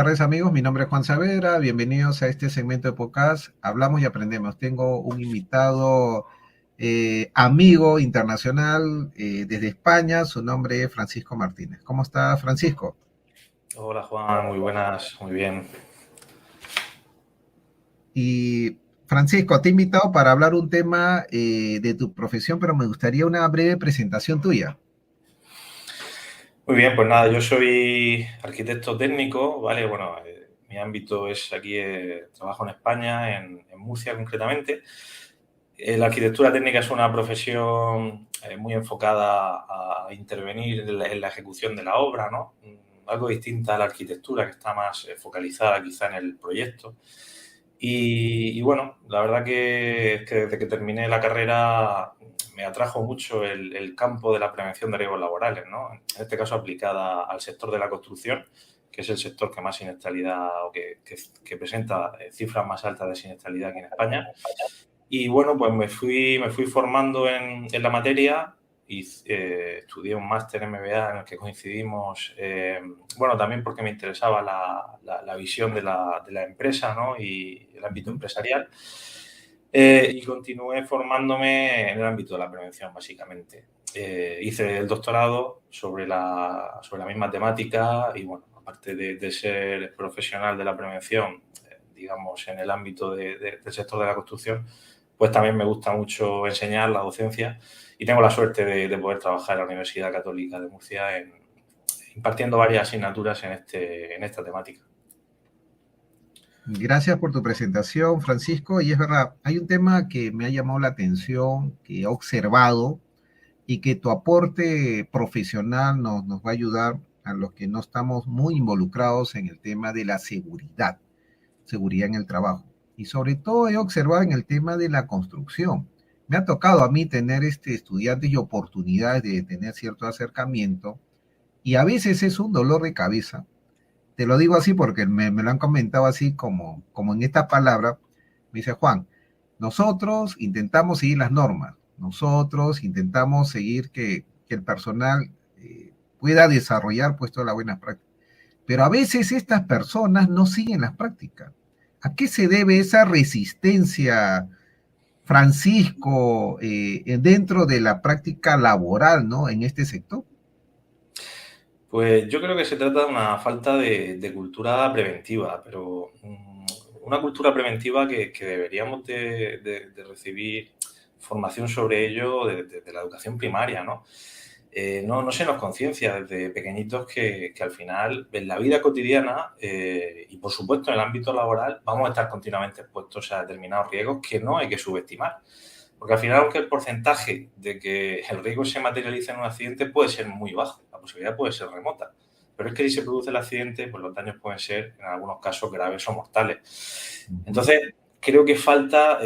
tardes amigos, mi nombre es Juan Saavedra, bienvenidos a este segmento de podcast Hablamos y Aprendemos. Tengo un invitado amigo internacional desde España, su nombre es Francisco Martínez. ¿Cómo está Francisco? Hola Juan, muy buenas, muy bien. Y Francisco, te he invitado para hablar un tema de tu profesión, pero me gustaría una breve presentación tuya. Muy bien, pues nada, yo soy arquitecto técnico, ¿vale? Bueno, mi ámbito es aquí, trabajo en España, en Murcia concretamente. La arquitectura técnica es una profesión muy enfocada a intervenir en la ejecución de la obra, ¿no? Algo distinta a la arquitectura, que está más focalizada quizá en el proyecto. Y bueno, la verdad que desde que terminé la carrera me atrajo mucho el campo de la prevención de riesgos laborales, ¿no? En este caso aplicada al sector de la construcción, que es el sector que más siniestralidad o que presenta cifras más altas de siniestralidad aquí en España. Y bueno, pues me fui formando en la materia y estudié un máster MBA en el que coincidimos, bueno, también porque me interesaba la visión de la empresa, ¿no? Y el ámbito empresarial. Y continué formándome en el ámbito de la prevención, básicamente. Hice el doctorado sobre la misma temática y, bueno, aparte de ser profesional de la prevención, digamos, en el ámbito del sector de la construcción, pues también me gusta mucho enseñar la docencia y tengo la suerte de poder trabajar en la Universidad Católica de Murcia impartiendo varias asignaturas en esta temática. Gracias por tu presentación, Francisco. Y es verdad, hay un tema que me ha llamado la atención, que he observado y que tu aporte profesional nos va a ayudar a los que no estamos muy involucrados en el tema de la seguridad, seguridad en el trabajo. Y sobre todo he observado en el tema de la construcción. Me ha tocado a mí tener estudiantes y oportunidades de tener cierto acercamiento y a veces es un dolor de cabeza. Te lo digo así porque me lo han comentado así como en esta palabra. Me dice Juan, nosotros intentamos seguir las normas, nosotros intentamos seguir que el personal pueda desarrollar pues todas las buenas prácticas. Pero a veces estas personas no siguen las prácticas. ¿A qué se debe esa resistencia, Francisco, dentro de la práctica laboral, ¿no? En este sector? Pues yo creo que se trata de una falta de cultura preventiva, pero una cultura preventiva que deberíamos de recibir formación sobre ello desde la educación primaria, ¿no? No se nos conciencia desde pequeñitos que al final en la vida cotidiana y por supuesto en el ámbito laboral vamos a estar continuamente expuestos a determinados riesgos que no hay que subestimar. Porque al final, aunque el porcentaje de que el riesgo se materialice en un accidente puede ser muy bajo, la posibilidad puede ser remota. Pero es que si se produce el accidente, pues los daños pueden ser, en algunos casos, graves o mortales. Entonces, creo que falta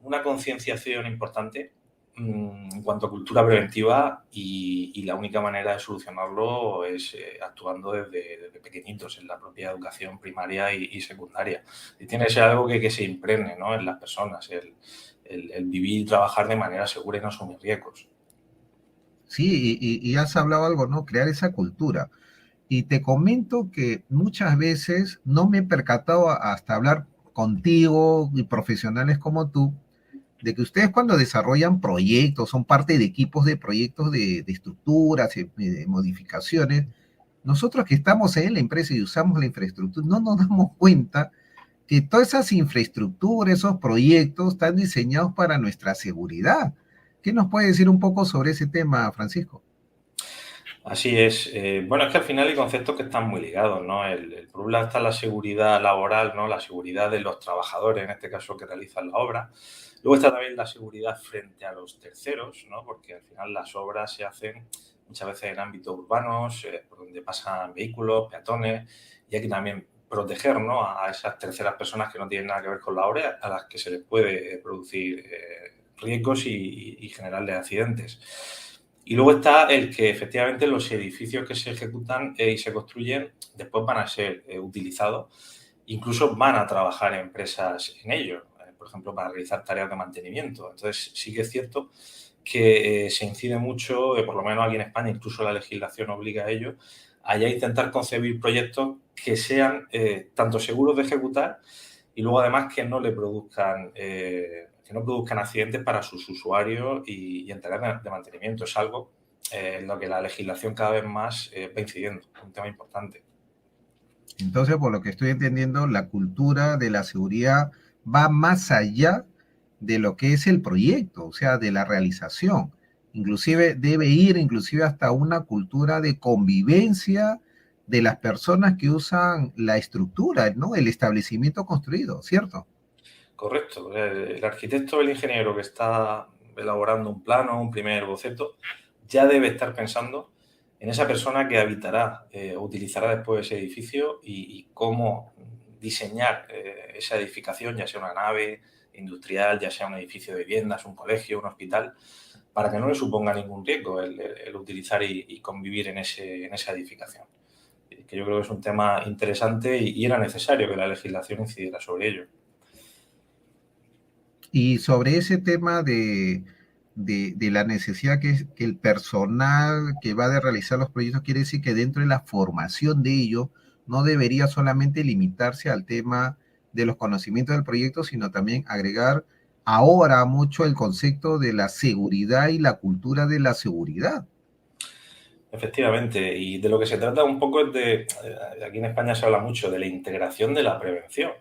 una concienciación importante en cuanto a cultura preventiva y la única manera de solucionarlo es actuando desde pequeñitos en la propia educación primaria y secundaria. Y tiene que ser algo que se impregne, ¿no? En las personas, el vivir y trabajar de manera segura y no asumir riesgos. Sí, y has hablado algo, ¿no? Crear esa cultura. Y te comento que muchas veces no me he percatado hasta hablar contigo y profesionales como tú, de que ustedes cuando desarrollan proyectos, son parte de equipos de proyectos de estructuras, de modificaciones, nosotros que estamos en la empresa y usamos la infraestructura, no nos damos cuenta que todas esas infraestructuras, esos proyectos están diseñados para nuestra seguridad. ¿Qué nos puede decir un poco sobre ese tema, Francisco? Así es. Bueno, es que al final hay conceptos que están muy ligados, ¿no? Por un lado está la seguridad laboral, ¿no? La seguridad de los trabajadores, en este caso, que realizan la obra. Luego está también la seguridad frente a los terceros, ¿no? Porque al final las obras se hacen muchas veces en ámbitos urbanos, por donde pasan vehículos, peatones, y hay que también proteger, ¿no? A esas terceras personas que no tienen nada que ver con la obra, a las que se les puede producir riesgos y generarles accidentes. Y luego está el que efectivamente los edificios que se ejecutan y se construyen después van a ser utilizados, incluso van a trabajar empresas en ello, por ejemplo, para realizar tareas de mantenimiento. Entonces, sí que es cierto que se incide mucho, por lo menos aquí en España, incluso la legislación obliga a ello, a ya intentar concebir proyectos que sean tanto seguros de ejecutar y luego además que no le produzcan, que no produzcan accidentes para sus usuarios y entregas de mantenimiento. Es algo en lo que la legislación cada vez más va incidiendo, un tema importante. Entonces, por lo que estoy entendiendo, la cultura de la seguridad va más allá de lo que es el proyecto, o sea, de la realización. Inclusive debe ir inclusive hasta una cultura de convivencia de las personas que usan la estructura, ¿no? El establecimiento construido, ¿cierto? Correcto. El arquitecto o el ingeniero que está elaborando un plano, un primer boceto, ya debe estar pensando en esa persona que habitará o utilizará después ese edificio y cómo diseñar esa edificación, ya sea una nave industrial, ya sea un edificio de viviendas, un colegio, un hospital, para que no le suponga ningún riesgo el utilizar y convivir en esa edificación. Que yo creo que es un tema interesante y era necesario que la legislación incidiera sobre ello. Y sobre ese tema de la necesidad que el personal que va a realizar los proyectos, quiere decir que dentro de la formación de ellos no debería solamente limitarse al tema de los conocimientos del proyecto, sino también agregar ahora mucho el concepto de la seguridad y la cultura de la seguridad. Efectivamente, y de lo que se trata un poco es aquí en España se habla mucho de la integración de la prevención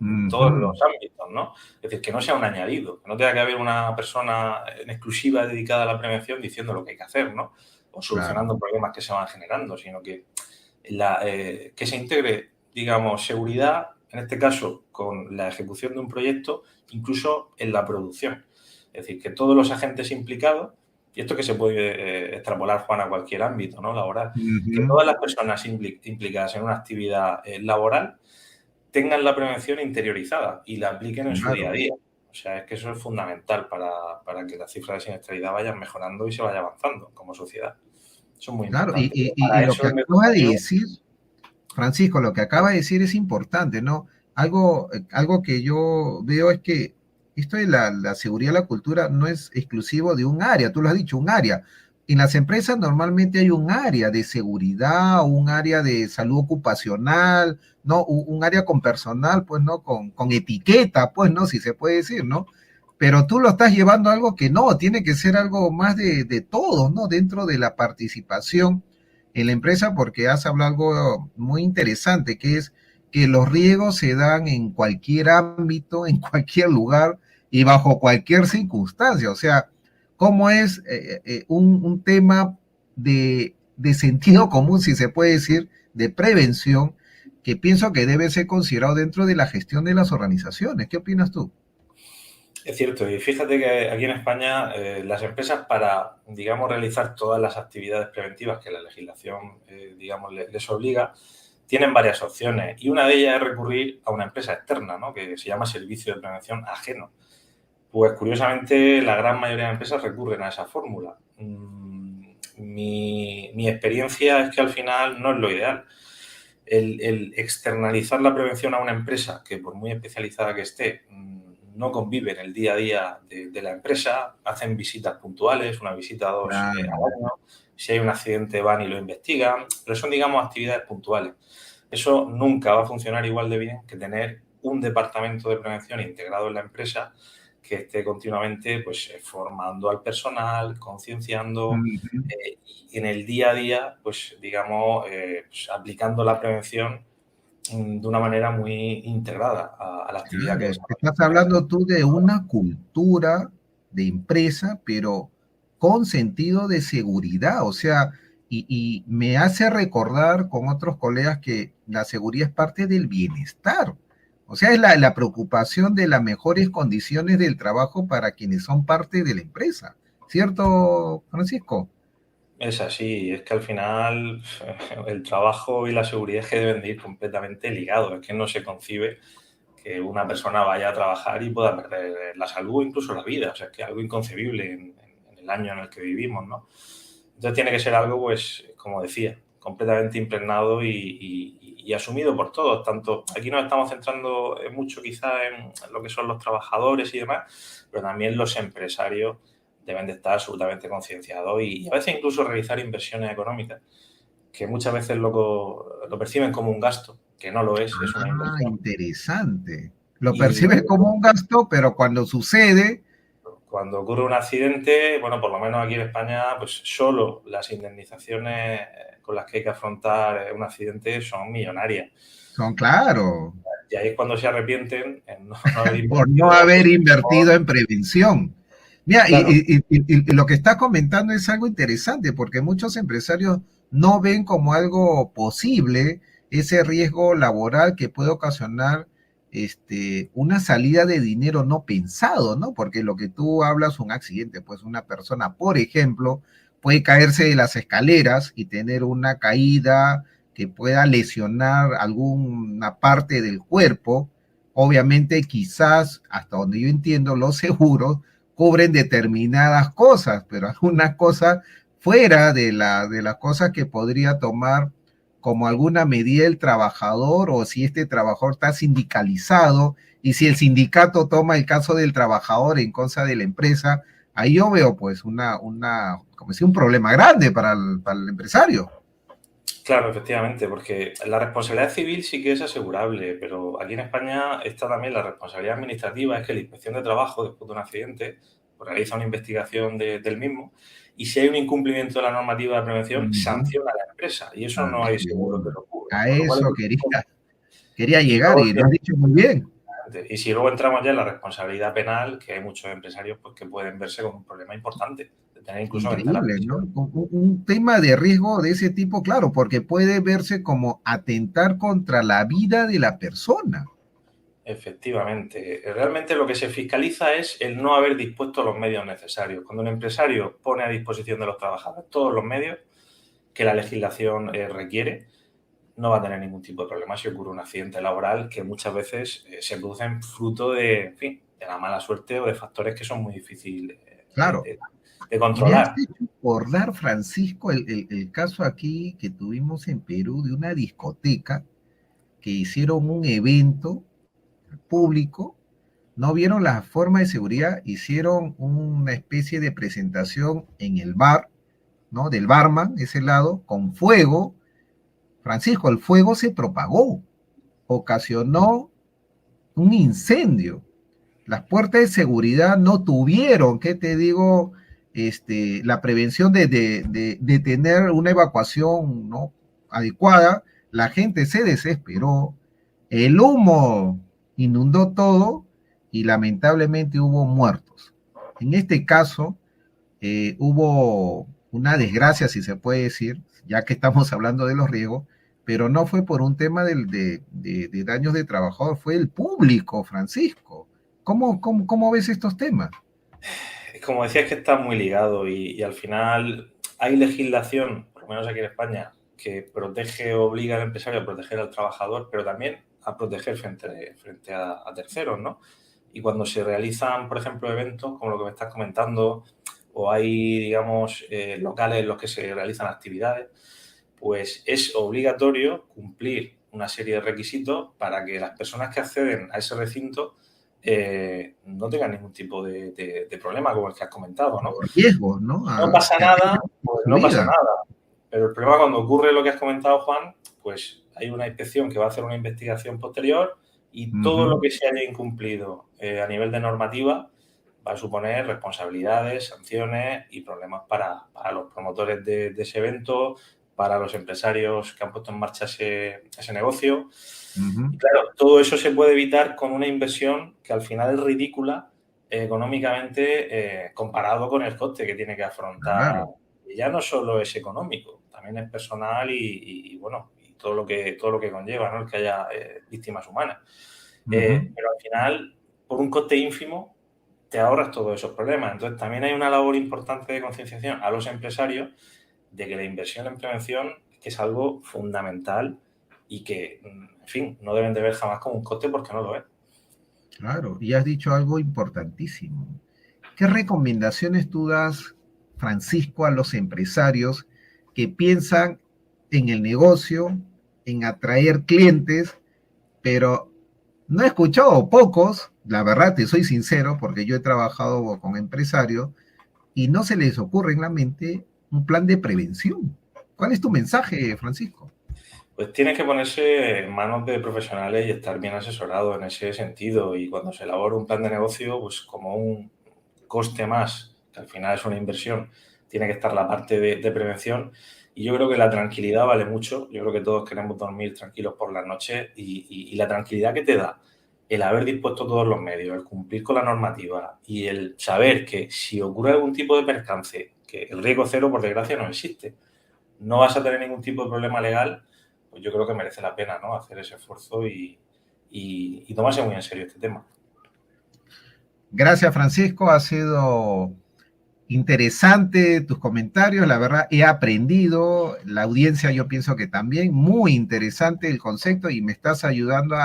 en todos Ujú, los ámbitos, ¿no? Es decir, que no sea un añadido, que no tenga que haber una persona en exclusiva dedicada a la prevención diciendo lo que hay que hacer, ¿no? O claro. solucionando problemas que se van generando, sino que se integre, digamos, seguridad, en este caso, con la ejecución de un proyecto, incluso en la producción. Es decir, que todos los agentes implicados, y esto que se puede extrapolar, Juan, a cualquier ámbito, ¿no? Laboral, que Ujú, todas las personas implicadas en una actividad laboral tengan la prevención interiorizada y la apliquen en su día a claro. día. O sea, es que eso es fundamental para que las cifras de siniestralidad vayan mejorando y se vaya avanzando como sociedad. Eso es muy Claro, importante. Pero para y lo eso que es acaba de necesario. decir Francisco, lo que acaba de decir es importante, ¿no? Algo que yo veo es que esto de la seguridad y la cultura no es exclusivo de un área, tú lo has dicho, un área. En las empresas normalmente hay un área de seguridad, un área de salud ocupacional, ¿no? Un área con personal, pues, ¿no? Con etiqueta, pues, ¿no? Si se puede decir, ¿no? Pero tú lo estás llevando a algo que no, tiene que ser algo más de todos, ¿no? Dentro de la participación en la empresa, porque has hablado algo muy interesante, que es que los riesgos se dan en cualquier ámbito, en cualquier lugar y bajo cualquier circunstancia. O sea, cómo es un tema de sentido común, si se puede decir, de prevención, que pienso que debe ser considerado dentro de la gestión de las organizaciones. ¿Qué opinas tú? Es cierto, y fíjate que aquí en España las empresas para, digamos, realizar todas las actividades preventivas que la legislación, digamos, les obliga, tienen varias opciones y una de ellas es recurrir a una empresa externa, ¿no? Que se llama Servicio de Prevención Ajeno. Pues curiosamente la gran mayoría de empresas recurren a esa fórmula. Mi experiencia es que al final no es lo ideal. El externalizar la prevención a una empresa que por muy especializada que esté, no convive en el día a día de la empresa, hacen visitas puntuales, una visita o dos al Claro. año, si hay un accidente van y lo investigan, pero son, digamos, actividades puntuales. Eso nunca va a funcionar igual de bien que tener un departamento de prevención integrado en la empresa que esté continuamente pues, formando al personal, concienciando, Ujú. y en el día a día, pues digamos, pues, aplicando la prevención de una manera muy integrada a la actividad que Claro, desarrolla. estás hablando tú de una cultura de empresa, pero con sentido de seguridad, o sea, y me hace recordar con otros colegas que la seguridad es parte del bienestar, o sea, es la preocupación de las mejores condiciones del trabajo para quienes son parte de la empresa, ¿cierto, Francisco? Es así, es que al final el trabajo y la seguridad es que deben de ir completamente ligados, es que no se concibe que una persona vaya a trabajar y pueda perder la salud o incluso la vida. O sea, es que es algo inconcebible en el año en el que vivimos, ¿no? Entonces tiene que ser algo, pues, como decía, completamente impregnado y asumido por todos. Tanto aquí nos estamos centrando mucho quizá en lo que son los trabajadores y demás, pero también los empresarios deben de estar absolutamente concienciados y a veces incluso realizar inversiones económicas que muchas veces lo perciben como un gasto, que no lo es una Ah, inversión. interesante. Lo Y percibes como un gasto, pero cuando sucede, cuando ocurre un accidente, bueno, por lo menos aquí en España, pues solo las indemnizaciones con las que hay que afrontar un accidente son millonarias. son claro, Y ahí es cuando se arrepienten en no haber por no invertido. haber invertido en prevención. Mira, Claro, y lo que está comentando es algo interesante, porque muchos empresarios no ven como algo posible ese riesgo laboral que puede ocasionar una salida de dinero no pensado, ¿no? Porque lo que tú hablas, un accidente, pues una persona, por ejemplo, puede caerse de las escaleras y tener una caída que pueda lesionar alguna parte del cuerpo. Obviamente, quizás, hasta donde yo entiendo, los seguros cubren determinadas cosas, pero algunas cosas fuera de las cosas que podría tomar como alguna medida el trabajador, o si este trabajador está sindicalizado y si el sindicato toma el caso del trabajador en contra de la empresa, ahí yo veo pues como decía, un problema grande para el empresario. claro, efectivamente, porque la responsabilidad civil sí que es asegurable, pero aquí en España está también la responsabilidad administrativa, es que la Inspección de Trabajo, después de un accidente, pues realiza una investigación del mismo y si hay un incumplimiento de la normativa de prevención, Uh -huh. sanciona a la empresa y eso no hay seguro que Sanciona. lo cubra. A Con lo cual, eso quería y llegar luego, y lo has dicho muy bien. y si luego entramos ya en la responsabilidad penal, que hay muchos empresarios pues, que pueden verse con un problema importante, de tener incluso que estar a Increíble, ¿no? prisión. Un tema de riesgo de ese tipo, claro, porque puede verse como atentar contra la vida de la persona. Efectivamente. Realmente lo que se fiscaliza es el no haber dispuesto los medios necesarios. Cuando un empresario pone a disposición de los trabajadores todos los medios que la legislación requiere, no va a tener ningún tipo de problema si ocurre un accidente laboral que muchas veces se producen fruto de, en fin, de la mala suerte o de factores que son muy difíciles Claro. de Me has controlar. hecho recordar, Francisco, el caso aquí que tuvimos en Perú de una discoteca que hicieron un evento público, no vieron la forma de seguridad, hicieron una especie de presentación en el bar, ¿no? Del barman, ese lado, con fuego. Francisco, el fuego se propagó, ocasionó un incendio. Las puertas de seguridad no tuvieron, ¿qué te digo? La prevención de tener una evacuación, ¿no? Adecuada. La gente se desesperó, el humo inundó todo y lamentablemente hubo muertos. En este caso, hubo una desgracia, si se puede decir, ya que estamos hablando de los riesgos, pero no fue por un tema de daños de trabajador, fue el público, Francisco. ¿Cómo ves estos temas? Como decías, que está muy ligado y al final hay legislación, por lo menos aquí en España, que protege, obliga al empresario a proteger al trabajador, pero también a proteger frente a terceros, ¿no? Y cuando se realizan, por ejemplo, eventos como lo que me estás comentando, o hay, digamos, locales en los que se realizan actividades, pues es obligatorio cumplir una serie de requisitos para que las personas que acceden a ese recinto no tengan ningún tipo de problema como el que has comentado, ¿no? Riesgos, ¿no? No pasa Que nada, arriesgan pues su no pasa vida. nada. Pero el problema cuando ocurre lo que has comentado, Juan, pues hay una inspección que va a hacer una investigación posterior y Uh todo -huh. lo que se haya incumplido a nivel de normativa va a suponer responsabilidades, sanciones y problemas para los promotores de ese evento, para los empresarios que han puesto en marcha ese negocio. Uh -huh. Y claro, todo eso se puede evitar con una inversión que al final es ridícula económicamente comparado con el coste que tiene que afrontar. Claro. Y ya no solo es económico, también es personal y bueno, y todo lo que conlleva, ¿no? El que haya víctimas humanas. Uh -huh. Pero al final, por un coste ínfimo, te ahorras todos esos problemas. Entonces, también hay una labor importante de concienciación a los empresarios de que la inversión en prevención es algo fundamental y que, en fin, no deben de ver jamás como un coste porque no lo es. Claro, y has dicho algo importantísimo. ¿Qué recomendaciones tú das, Francisco, a los empresarios que piensan en el negocio, en atraer clientes, pero no he escuchado pocos, la verdad te soy sincero, porque yo he trabajado con empresarios y no se les ocurre en la mente un plan de prevención? ¿Cuál es tu mensaje, Francisco? Pues tienes que ponerse en manos de profesionales y estar bien asesorado en ese sentido. Y cuando se elabora un plan de negocio, pues como un coste más, que al final es una inversión, tiene que estar la parte de prevención. Y yo creo que la tranquilidad vale mucho. Yo creo que todos queremos dormir tranquilos por las noches y la tranquilidad que te da el haber dispuesto todos los medios, el cumplir con la normativa y el saber que si ocurre algún tipo de percance, que el riesgo cero por desgracia no existe, no vas a tener ningún tipo de problema legal, pues yo creo que merece la pena, ¿no? Hacer ese esfuerzo y tomarse muy en serio este tema. Gracias, Francisco. Ha sido interesante tus comentarios. La verdad, he aprendido. La audiencia, yo pienso que también. Muy interesante el concepto y me estás ayudando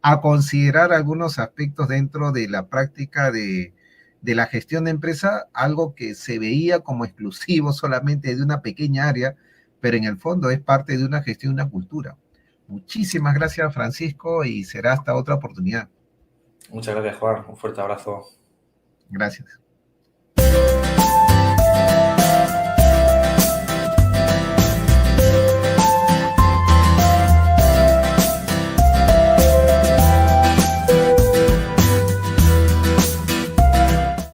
a considerar algunos aspectos dentro de la práctica de la gestión de empresa, algo que se veía como exclusivo solamente de una pequeña área, pero en el fondo es parte de una gestión, una cultura. Muchísimas gracias, Francisco, y será hasta otra oportunidad. Muchas gracias, Juan. Un fuerte abrazo. Gracias.